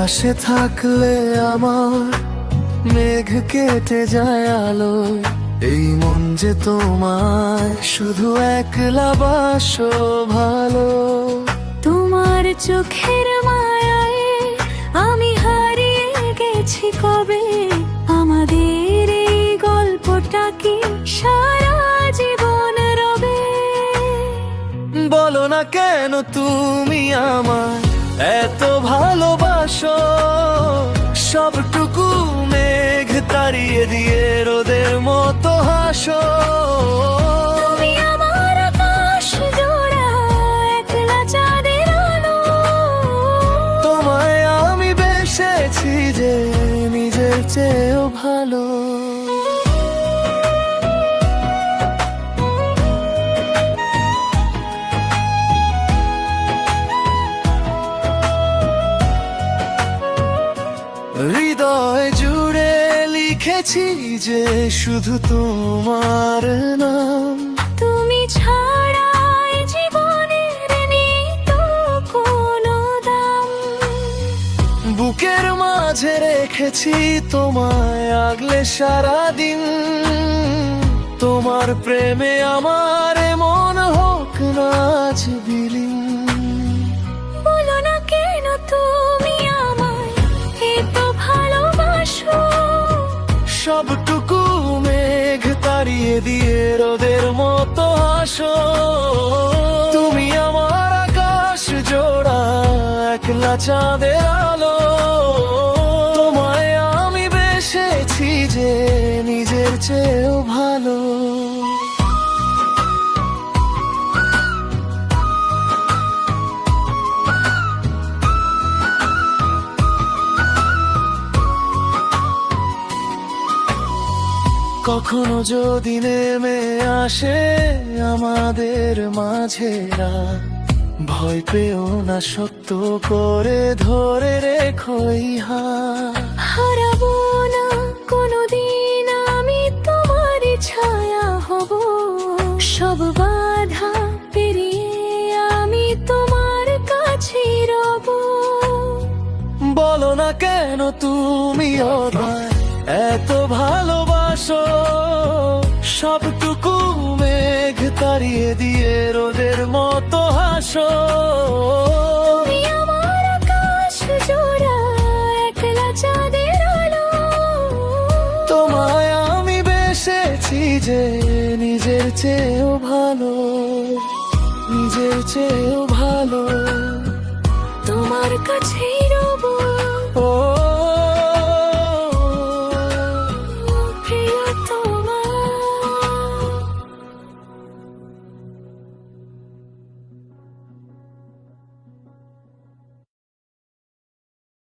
পাশে থাকলে আমার মেঘ কেটে যায় আলো। এই মন যে তোমায় শুধু একলা বাসো ভালো। তোমার চোখের মায়ায় আমি হারিয়ে গেছি কবে। আমাদের এই গল্পটা কি সারা জীবন রবে? বলো না কেন তুমি আমায় এত ভালোবাসো। সবটুকু মেঘ তাড়িয়ে দিয়ে রোদের মতো হাসো। তুমি আমার আকাশ জোড়া একলা চাঁদের আলো। তোমায় আমি বেসেছি যে নিজের চেয়েও ভালো। হৃদয় জুড়ে লিখেছি যে শুধু তোমার নাম। তুমি ছাড়া এই জীবনের নেই তো কোনো দাম। বুকের মাঝে রেখেছি তোমায় আগলে সারাদিন। তোমার প্রেমে আমার মন হোক না আজ বিলীন। বলো না কেন তুমি আমায় এত ভালোবাসো। সবটুকু মেঘ তাড়িয়ে দিয়ে রোদের মতো হাসো। তুমি আমার আকাশ জোড়া একলা চাঁদের আলো। তোমায় আমি বেসেছি যে নিজের চেয়েও ভালো। কখনো যদি নেমে আসে আমাদের মাঝে রাত, ভয় পেও না, শক্ত করে ধরে রেখোই হাত। হারাবো না কোনোদিন আমি তোমার ছায়া হব। সব বাধা পেরিয়ে আমি তোমার কাছে রব। বলো না কেন তুমি আমায় এত ভালোবাসো। সবটুকু মেঘ তাড়িয়ে দিয়ে রোদের মতো হাসো। তুমি আমার আকাশ জোড়া একলা চাঁদের আলো। তোমায় আমি বেসেছি যে নিজের চেয়েও ভালো। নিজের চেয়েও ভালো। তোমার কাছেই রব। ও